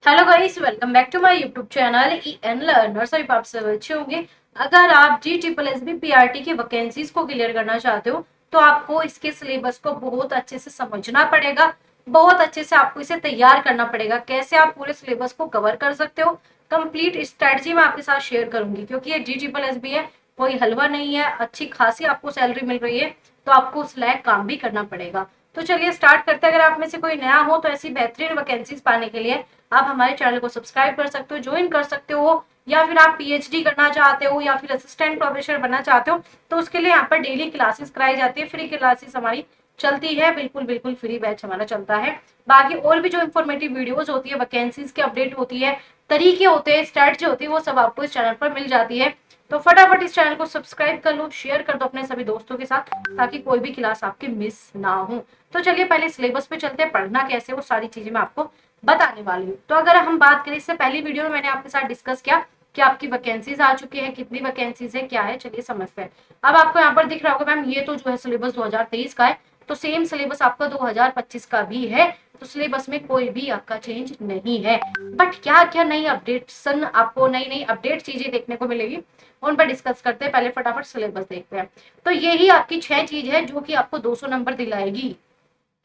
Hello guys, welcome back to my YouTube channel E N learner. सभी आप सब अच्छे होंगे। अगर आप G triple S B PRT की वैकेंसीज को क्लियर करना चाहते हो तो आपको इसके सिलेबस को बहुत अच्छे से समझना पड़ेगा। बहुत अच्छे से आपको इसे तैयार करना पड़ेगा। कैसे आप पूरे सिलेबस को कवर कर सकते हो, कंप्लीट स्ट्रेटजी मैं आपके साथ शेयर करूंगी, क्योंकि ये जी ट्रिपल एस बी है, कोई हलवा नहीं है। अच्छी खासी आपको सैलरी मिल रही है, तो आपको उस लायक काम भी करना पड़ेगा। तो चलिए स्टार्ट करते हैं। अगर आप में से कोई नया हो तो ऐसी बेहतरीन वैकेंसीज पाने के लिए आप हमारे चैनल को सब्सक्राइब कर सकते हो, ज्वाइन कर सकते हो, या फिर आप पीएचडी करना चाहते हो या फिर असिस्टेंट प्रोफेसर बनना चाहते हो तो उसके लिए यहाँ पर डेली क्लासेस कराई जाती है। फ्री क्लासेस हमारी चलती है, बिल्कुल बिल्कुल फ्री बैच हमारा चलता है। बाकी और भी जो इन्फॉर्मेटिव वीडियोस होती है, वैकेंसीज की अपडेट होती है, तरीके होते हैं, स्ट्रेटजी होती है, वो सब आपको इस चैनल पर मिल जाती है। तो फटाफट इस चैनल को सब्सक्राइब कर लो, शेयर कर दो अपने सभी दोस्तों के साथ, ताकि कोई भी क्लास आपकी मिस ना हो। तो चलिए पहले सिलेबस पे चलते हैं, पढ़ना कैसे वो सारी चीजें मैं आपको बताने वाली हूँ। तो अगर हम बात करें, इससे पहली वीडियो में मैंने आपके साथ डिस्कस किया कि आपकी वैकेंसीज आ चुकी है, कितनी वैकेंसीज है, क्या है, चलिए समझते हैं। अब आपको यहाँ पर दिख रहा होगा मैम, ये तो जो है सिलेबस 2023 का है, तो सेम सिलेबस आपका 2025 का भी है। तो सिलेबस में कोई भी आपका चेंज नहीं है, बट क्या क्या नई अपडेट्सन आपको नई नई अपडेट चीजें देखने को मिलेगी, उन पर डिस्कस करते हैं। पहले फटाफट सिलेबस देखते हैं। तो यही आपकी 6 चीज है जो कि आपको 200 नंबर दिलाएगी।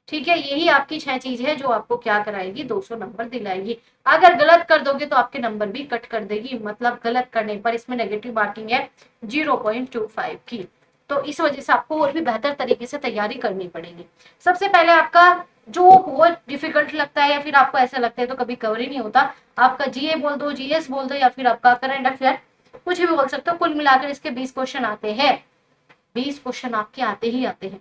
ठीक है, यही आपकी 6 चीज है जो आपको क्या कराएगी, 200 नंबर दिलाएगी। अगर गलत कर दोगे तो आपके नंबर भी कट कर देगी, मतलब गलत करने पर इसमें नेगेटिव मार्किंग है 0.25 की। तो इस वजह से आपको और भी बेहतर तरीके से तैयारी करनी पड़ेगी। सबसे पहले आपका जो बहुत डिफिकल्ट लगता है या फिर आपको ऐसा लगता है तो कभी कवर ही नहीं होता, आपका जीए बोल दो, जीएस बोल दो, या फिर आपका करंट अफेयर, कुछ भी बोल सकते हो। कुल मिलाकर इसके 20 क्वेश्चन आते हैं। 20 क्वेश्चन आपके आते ही आते हैं,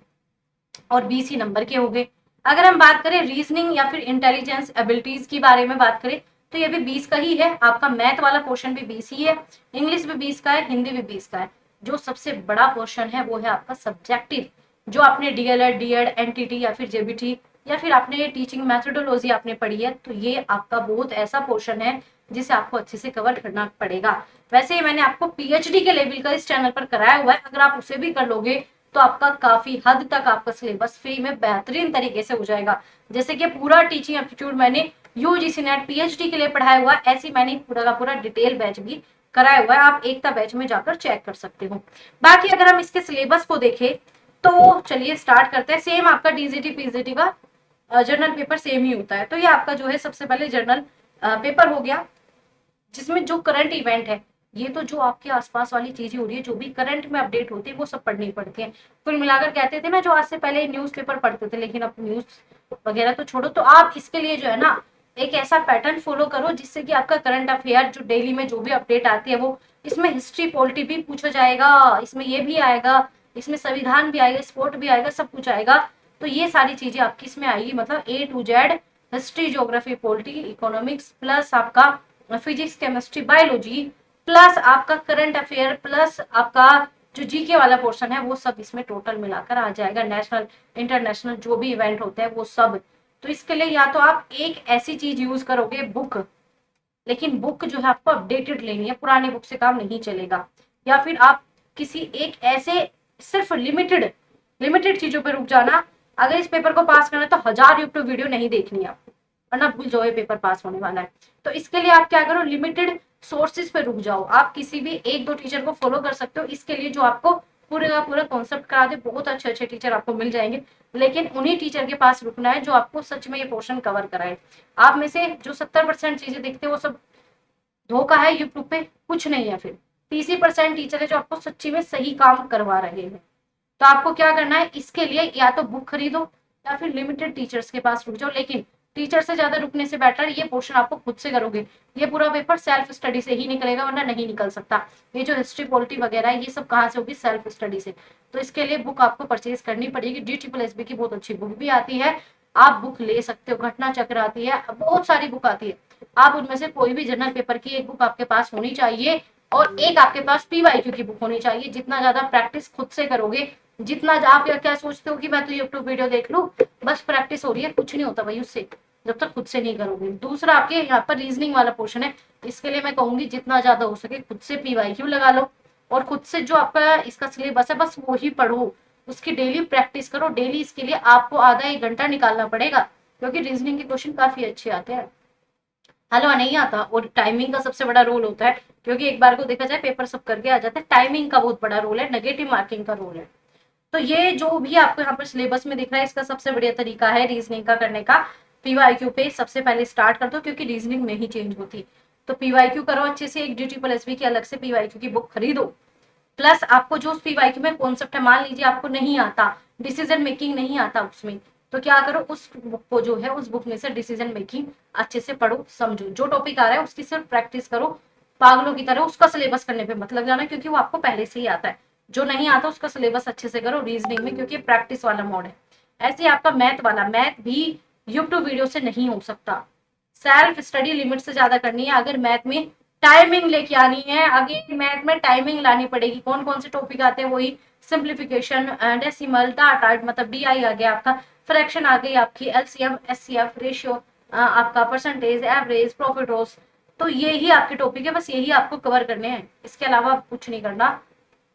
और 20 ही नंबर के हो गए। अगर हम बात करें रीजनिंग या फिर इंटेलिजेंस एबिलिटीज की बारे में बात करें तो ये भी 20 का ही है। आपका मैथ वाला पोर्शन भी 20 ही है, इंग्लिश भी 20 का है, हिंदी भी 20 का है। जो सबसे बड़ा पोर्शन है वो है आपका सब्जेक्टिव, जो आपने डीएलएड, डीएड, एनटीटी या फिर जेबीटी या फिर आपने टीचिंग मेथोडोलॉजी आपने पढ़ी है, तो ये आपका बहुत ऐसा पोर्शन है जिसे आपको अच्छे से कवर करना पड़ेगा। वैसे ही मैंने आपको पीएचडी के लेवल का इस चैनल पर कराया हुआ है, अगर आप उसे भी कर लोगे तो आपका काफी हद तक आपका सिलेबस फ्री में बेहतरीन तरीके से हो जाएगा। जैसे कि पूरा टीचिंग एप्टीट्यूड मैंने यूजीसी नेट पीएचडी के लिए पढ़ाया हुआ है, ऐसी मैंने पूरा का पूरा डिटेल बैच भी कराया हुआ है। आप एकता बैच में जाकर चेक कर सकते हो। बाकी अगर हम इसके सिलेबस को देखें तो चलिए स्टार्ट करते हैं। सेम आपका डीजीटी पीजीटी का जर्नल पेपर सेम ही होता है। तो ये आपका जो है सबसे पहले जर्नल पेपर हो गया, जिसमें जो करंट इवेंट है, ये तो जो आपके आसपास वाली चीजें हो रही है, जो भी करंट में अपडेट होती है, वो सब पढ़नी पड़ती है। कुल मिलाकर कहते थे ना, जो आज से पहले न्यूज़पेपर पढ़ते थे, लेकिन अब न्यूज वगैरह तो छोड़ो। तो आप इसके लिए जो है ना, एक ऐसा पैटर्न फॉलो करो जिससे कि आपका करंट अफेयर जो डेली में जो भी अपडेट आती है, वो इसमें हिस्ट्री पॉलिटी भी पूछा जाएगा, इसमें ये भी आएगा, इसमें संविधान भी आएगा, स्पोर्ट भी आएगा, सब कुछ आएगा। तो ये सारी चीजें आपकी इसमें आएगी, मतलब A to Z, history, geography, polity, economics, plus आपका फिजिक्स, केमिस्ट्री, बायोलॉजी, प्लस आपका करंट अफेयर, प्लस आपका जो जीके वाला पोर्शन है, वो सब इसमें टोटल मिलाकर आ जाएगा। नेशनल इंटरनेशनल जो भी इवेंट होते हैं वो सब। तो इसके लिए या तो आप एक ऐसी चीज यूज करोगे, बुक, लेकिन बुक जो है आपको अपडेटेड लेनी है, पुरानी बुक से काम नहीं चलेगा। या फिर आप किसी एक ऐसे सिर्फ लिमिटेड लिमिटेड चीजों पे रुक जाना। अगर इस पेपर को पास करना है तो 1000 यूट्यूब वीडियो नहीं देखनी है आपको, वरना भूल जाओ ये पेपर पास होने वाला है। तो इसके लिए आप क्या करो, लिमिटेड सोर्सेज पे रुक जाओ। आप किसी भी एक दो टीचर को फॉलो कर सकते हो, इसके लिए जो आपको पूरे का पूरा कॉन्सेप्ट करा दे। बहुत अच्छे अच्छे टीचर आपको मिल जाएंगे, लेकिन उन्हीं टीचर के पास रुकना है जो आपको सच में ये पोर्शन कवर कराए। आप में से जो 70% चीजें दिखते हैं वो सब धोखा है, यूट्यूब पे कुछ नहीं है। फिर 30% टीचर है जो आपको सच्ची में सही काम करवा रहे हैं। तो आपको क्या करना है, इसके लिए या तो बुक खरीदो या फिर लिमिटेड टीचर्स के पास रुक जाओ। लेकिन टीचर से ज्यादा रुकने से बेटर ये पोर्शन आपको खुद से करोगे। ये पूरा पेपर सेल्फ स्टडी से ही निकलेगा, वरना नहीं निकल सकता। ये जो हिस्ट्री पॉलिटी वगैरह है, ये सब कहाँ से होगी, सेल्फ स्टडी से। तो इसके लिए बुक आपको परचेज करनी पड़ेगी। DSSB की बहुत अच्छी बुक भी आती है, आप बुक ले सकते हो। घटना चक्र आती है, बहुत सारी बुक आती है। आप उनमें से कोई भी जनरल पेपर की एक बुक आपके पास होनी चाहिए, और एक आपके पास PYQ की बुक होनी चाहिए। जितना ज्यादा प्रैक्टिस खुद से करोगे, जितना आप क्या सोचते हो कि मैं तो यूट्यूब वीडियो देख लूं, बस प्रैक्टिस हो रही है, कुछ नहीं होता भाई उससे, जब तक खुद से नहीं करोगे। दूसरा आपके यहाँ पर रीजनिंग वाला पोर्शन है, इसके लिए मैं कहूंगी जितना ज्यादा हो सके खुद से PYQ लगा लो, और खुद से जो आपका इसका सिलेबस है बस वो ही पढ़ो। उसकी डेली प्रैक्टिस करो। डेली इसके लिए आपको आधा 1 घंटा निकालना पड़ेगा, क्योंकि रीजनिंग के क्वेश्चन काफी अच्छे आते हैं। हलवा नहीं आता। और टाइमिंग का सबसे बड़ा रोल होता है, क्योंकि एक बार को देखा जाए पेपर सब करके आ जाते हैं, टाइमिंग का बहुत बड़ा रोल है, नेगेटिव मार्किंग का रोल है। तो ये जो भी आपको यहाँ पर सिलेबस में दिख रहा है, इसका सबसे बढ़िया तरीका है रीजनिंग का करने का। पीवाईक्यू पे सबसे पहले स्टार्ट कर दो, क्योंकि रीजनिंग नहीं चेंज होती। तो पीवाईक्यू करो अच्छे से, एक DSSB की अलग से पीवाईक्यू की बुक खरीदो। प्लस आपको जो उस पीवाईक्यू में कॉन्सेप्ट है, मान लीजिए आपको नहीं आता, डिसीजन मेकिंग नहीं आता उसमें, तो क्या करो, उस बुक को जो है, उस बुक में से डिसीजन मेकिंग अच्छे से पढ़ो, समझो, जो टॉपिक आ रहा है उसकी सिर्फ प्रैक्टिस करो। पागलों की तरह उसका सिलेबस करने पे मत लग जाना, क्योंकि वो आपको पहले से ही आता है। जो नहीं आता उसका सिलेबस अच्छे से करो रीजनिंग में, क्योंकि प्रैक्टिस वाला मोड है। ऐसे ही आपका मैथ वाला, मैथ भी यूट्यूब वीडियो से नहीं हो सकता। सेल्फ स्टडी लिमिट से ज्यादा करनी है। अगर मैथ में टाइमिंग लेके आनी है, आगे मैथ में टाइमिंग लानी पड़ेगी। कौन कौन से टॉपिक आते हैं, वही सिंप्लीफिकेशन, डेसिमल, डाटा, मतलब DI आ गया आपका, फ्रैक्शन आ गई आपकी, LCM, SCF, रेशियो, आपका परसेंटेज, एवरेज, प्रॉफिट लॉस। तो ये ही आपके टॉपिक है, बस यही आपको कवर करने हैं, इसके अलावा कुछ नहीं करना।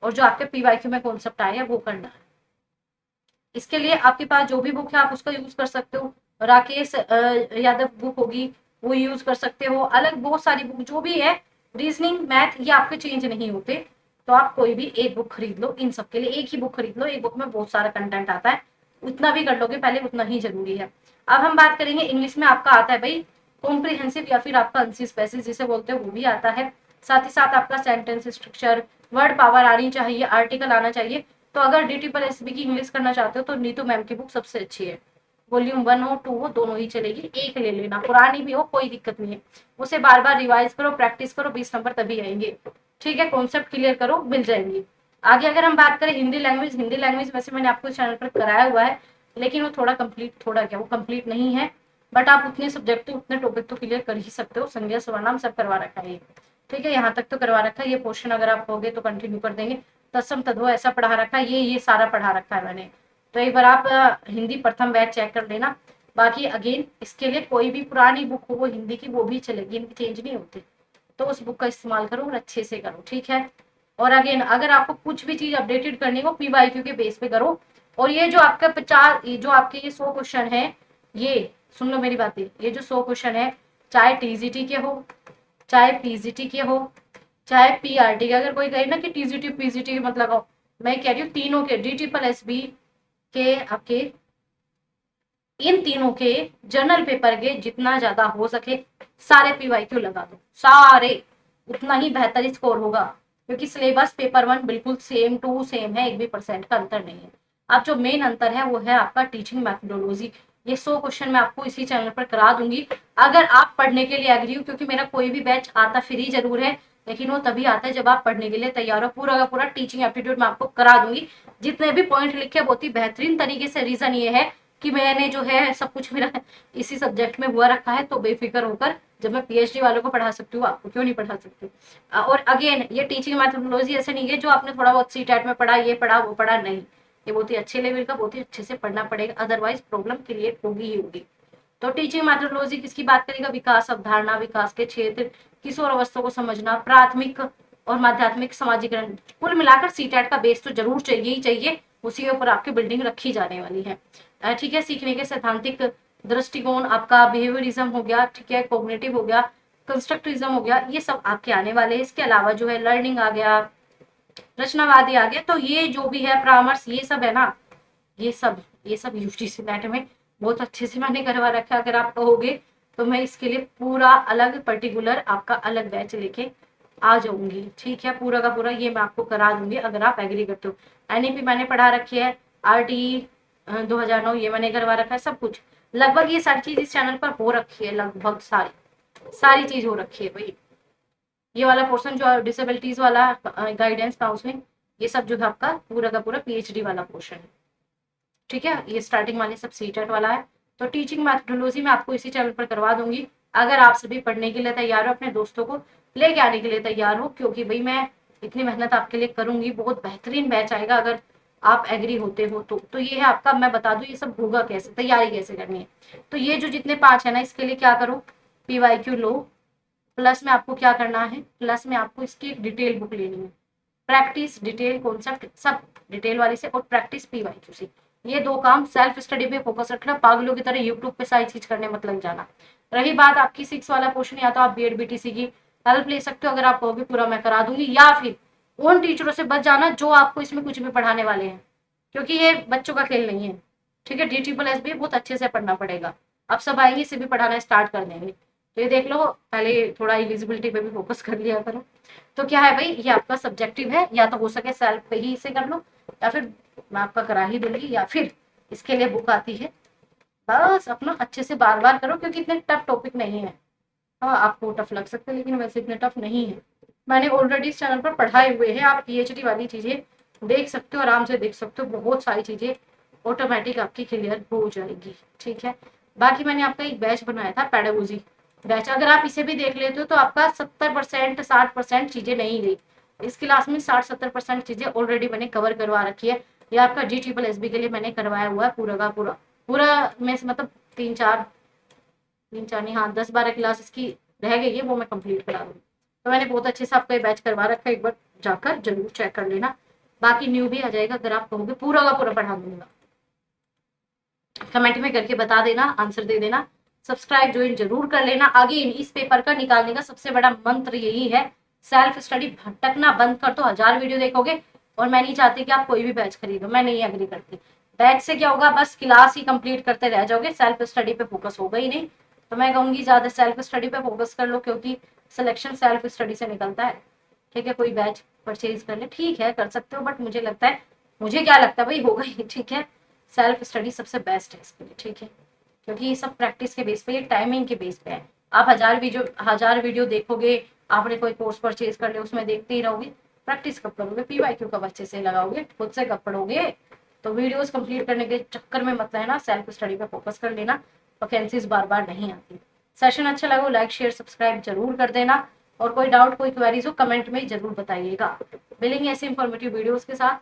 और जो आपके पीवाईक्यू में कॉन्सेप्ट आए हैं वो करना है। इसके लिए आपके पास जो भी बुक है आप उसका यूज कर सकते हो। राकेश यादव बुक होगी, वो यूज कर सकते हो। अलग बहुत सारी बुक जो भी है, रीजनिंग, मैथ, ये आपके चेंज नहीं होते। तो आप कोई भी एक बुक खरीद लो, इन सब के लिए एक ही बुक खरीद लो। एक बुक में बहुत सारा कंटेंट आता है, उतना भी कर लोगे पहले, उतना ही जरूरी है। अब हम बात करेंगे इंग्लिश में। आपका आता है भाई कॉम्प्रिहेंसिव, या फिर आपका अंसी स्पेसिस जिसे बोलते हैं, वो भी आता है। साथ ही साथ आपका सेंटेंस स्ट्रक्चर, वर्ड पावर आनी चाहिए, आर्टिकल आना चाहिए। तो अगर DSSB की इंग्लिश करना चाहते हो तो नीतू मैम की बुक सबसे अच्छी है। वॉल्यूम 1 हो 2 हो दोनों ही चलेगी, एक ले लेना, पुरानी भी हो कोई दिक्कत नहीं है। उसे बार बार रिवाइज करो, प्रैक्टिस करो, 20 नंबर तभी आएंगे। ठीक है, कॉन्सेप्ट क्लियर करो, मिल जाएंगे। आगे अगर हम बात करें हिंदी लैंग्वेज, हिंदी लैंग्वेज वैसे मैंने आपको चैनल पर कराया हुआ है, लेकिन वो थोड़ा कंप्लीट, थोड़ा क्या, वो कंप्लीट नहीं है। बट आप उतने सब्जेक्ट, उतने टॉपिक तो क्लियर कर ही सकते हो। संज्ञा सर्वनाम सब करवा रखा है। ठीक है, यहाँ तक तो करवा रखा है। ये पोर्शन अगर आप होगे तो कंटिन्यू कर देंगे। तत्सम तद्भव ऐसा पढ़ा रखा है, ये सारा पढ़ा रखा है मैंने। तो एक बार आप हिंदी प्रथम बैच चेक कर लेना। बाकी अगेन इसके लिए कोई भी पुरानी बुक हो वो हिंदी की, वो भी चलेगी, इनकी चेंज नहीं होते। तो उस बुक का इस्तेमाल करो और अच्छे से करो। ठीक है, और अगेन अगर आपको कुछ भी चीज अपडेटेड करनी हो, पीवाईक्यू के बेस पे करो। और ये जो आपका 50, जो आपके ये 100 क्वेश्चन है, ये सुन लो मेरी बातें, ये जो 100 क्वेश्चन है, चाहे TGT के हो, चाहे PGT के हो, चाहे PRT के, अगर कोई कहे ना कि TGT PGT मत लगाओ, मैं कह रही हूँ तीनों के, DSSB के, आपके इन तीनों के जर्नल पेपर के जितना ज्यादा हो सके सारे पीवाईक्यू लगा दो, सारे, उतना ही बेहतर स्कोर होगा। क्योंकि सिलेबस पेपर 1 बिल्कुल सेम टू सेम है, 1 भी % का अंतर नहीं है। अब जो मेन अंतर है वो है आपका टीचिंग मैथडोलॉजी। ये 100 क्वेश्चन मैं आपको इसी चैनल पर करा दूंगी, अगर आप पढ़ने के लिए एग्री हो। क्योंकि मेरा कोई भी बैच आता फ्री जरूर है, लेकिन वो तभी आता है जब आप पढ़ने के लिए तैयार हो। पूरा का पूरा टीचिंग एप्टीट्यूड मैं आपको करा दूंगी। जितने भी पॉइंट लिखे बहुत ही बेहतरीन तरीके से। रीजन ये है कि मैंने जो है सब कुछ मेरा इसी सब्जेक्ट में हुआ रखा है, तो बेफिक्र होकर जब मैं PhD वालों को पढ़ा सकती हूँ, आपको क्यों नहीं पढ़ा सकती। और अगेन ये टीचिंग मैथडोलॉजी ऐसे नहीं है जो आपने थोड़ा बहुत CTET में पढ़ा, ये पढ़ा वो पढ़ा, नहीं। ये बहुत ही अच्छे लेवल का, बहुत ही अच्छे से पढ़ना पड़ेगा, अदरवाइज प्रॉब्लम क्रिएट होगी ही होगी। तो टीचिंग मैथडोलॉजी किसकी बात करेगा, विकास अवधारणा, विकास के क्षेत्र, किशोर अवस्था को समझना, प्राथमिक और माध्यमिक समाजीकरण। कुल मिलाकर CTET का बेस तो जरूर चाहिए ही चाहिए, उसी के ऊपर आपकी बिल्डिंग रखी जाने वाली है। ठीक है, सीखने के सैद्धांतिक दृष्टिकोण, आपका बिहेवियरिज्म हो गया, ठीक है, कॉग्निटिव हो गया, कंस्ट्रक्टिविज्म हो गया, ये सब आपके आने वाले हैं। इसके अलावा जो है लर्निंग आ गया, रचनावादी आ गया। तो ये जो भी है परामर्श, ये सब है ना, ये सब UGC नेट में बहुत अच्छे से मैंने करवा रखा है। अगर आप कहोगे तो मैं इसके लिए पूरा अलग पर्टिकुलर आपका अलग बैच लेके आ जाऊंगी। ठीक है, पूरा का पूरा ये मैं आपको करा दूंगी अगर आप एग्री करते हो। NEP मैंने पढ़ा रखी है, RTE 2009 ये मैंने करवा रखा है, सब कुछ लगभग ये सारी चीज इस चैनल पर हो रखी है, लगभग सारी सारी चीज हो रखी है भाई। ये वाला पोर्शन जो डिसेबिलिटीज वाला, गाइडेंस काउंसलिंग, ये सब जो है आपका पूरा का पूरा PhD वाला पोर्शन है। ठीक है, ये स्टार्टिंग वाले सब CTET वाला है। तो टीचिंग मैथडोलॉजी मैं आपको इसी चैनल पर करवा दूंगी। अगर आप सभी पढ़ने के लिए तैयार हो, अपने दोस्तों को लेके आने के लिए तैयार हो, क्योंकि भाई मैं इतनी मेहनत आपके लिए करूंगी, बहुत बेहतरीन बैच आएगा। अगर आप एग्री होते हो तो ये है आपका, मैं बता दूं ये सब होगा कैसे, तैयारी कैसे करनी है। तो ये जो जितने 5 है ना, इसके लिए क्या करो, PYQ लो। प्लस में आपको क्या करना है, प्लस में आपको इसकी एक डिटेल बुक लेनी है। प्रैक्टिस, डिटेल, कॉन्सेप्ट सब डिटेल वाली से, और प्रैक्टिस PYQ से। ये 2 काम सेल्फ स्टडी पे फोकस रखना, पागलों की तरह यूट्यूब पे सारी चीज करने मत लग जाना। रही बात आपकी 6 वाला पोर्शन, या तो आप बीएड बीटीसी की हेल्प ले सकते हो, अगर आप कहोगे पूरा मैं करा दूंगी, या फिर उन टीचरों से बच जाना जो आपको इसमें कुछ भी पढ़ाने वाले हैं, क्योंकि ये बच्चों का खेल नहीं है। ठीक है, DSSS भी बहुत अच्छे से पढ़ना पड़ेगा। अब सब आएंगे, इसे भी पढ़ाना स्टार्ट कर देंगे। तो ये देख लो, पहले थोड़ा एलिजिबिलिटी पे भी फोकस कर लिया करो। तो क्या है भाई, ये आपका सब्जेक्टिव है, या तो हो सके सेल्फ पे ही इसे कर लो, या फिर मैं आपका करा ही दूंगी, या फिर इसके लिए बुक आती है। बस अपना अच्छे से बार बार करो, क्योंकि इतने टफ टॉपिक नहीं है। हाँ, आपको टफ लग सकते हैं, लेकिन वैसे इतने टफ नहीं है। मैंने ऑलरेडी इस चैनल पर पढ़ाए हुए हैं, आप PhD वाली चीजें देख सकते हो, आराम से देख सकते हो, बहुत सारी चीजें ऑटोमेटिक आपकी क्लियर हो जाएगी। ठीक है, बाकी मैंने आपका एक बैच बनाया था, पेडागोजी बैच, अगर आप इसे भी देख लेते हो तो आपका 70% 60% चीजें नहीं गई। इस क्लास में 60-70% चीजें ऑलरेडी मैंने कवर करवा रखी है। ये आपका GSSB के लिए मैंने करवाया हुआ है पूरा का पूरा। पूरा में से मतलब 3-4 नहीं, हाँ 10-12 क्लास इसकी रह गई है, वो मैं कंप्लीट करा दूंगी। तो मैंने बहुत अच्छे से आपका ये बैच करवा रखा है, एक बार जाकर जरूर चेक कर लेना। बाकी न्यू भी आ जाएगा, अगर आप कहोगे पूरा का पूरा पढ़ा दूंगा। कमेंट में करके बता देना, आंसर दे देना, सब्सक्राइब ज्वाइन जरूर कर लेना। आगे इस पेपर का निकालने का सबसे बड़ा मंत्र यही है, सेल्फ स्टडी भटकना बंद कर दो। 1000 वीडियो देखोगे, और मैं नहीं चाहती कि आप कोई भी बैच खरीदो, मैं नहीं एग्री करती। बैच से क्या होगा, बस क्लास ही कंप्लीट करते रह जाओगे, सेल्फ स्टडी पे फोकस होगा ही नहीं। तो मैं कहूंगी ज्यादा सेल्फ स्टडी पे फोकस कर लो, क्योंकि सिलेक्शन सेल्फ स्टडी से निकलता है। ठीक है, कोई बैच परचेज कर ले, ठीक है कर सकते हो, बट मुझे लगता है, मुझे क्या लगता है भाई, होगा ही। ठीक है, सेल्फ स्टडी सबसे बेस्ट है इसके लिए। ठीक है, क्योंकि ये सब प्रैक्टिस के बेस पे, ये टाइमिंग के बेस पे है। आप 1000 वीडियो देखोगे, आपने कोई कोर्स परचेज कर लिया, उसमें देखते ही रहोगे, प्रैक्टिस कब करोगे, PYQ कब अच्छे से लगाओगे, खुद से कब पढ़ोगे। तो वीडियोस कंप्लीट करने के चक्कर में मत रहना, सेल्फ स्टडी पे फोकस कर लेना, वैकेंसीज बार बार नहीं आती। सेशन अच्छा लगा, लाइक शेयर सब्सक्राइब जरूर कर देना, और कोई डाउट कोई क्वेरीज हो कमेंट में जरूर बताइएगा। मिलेंगे ऐसे इंफॉर्मेटिव वीडियोस के साथ,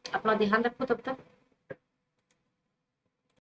अपना ध्यान रखो, तब तक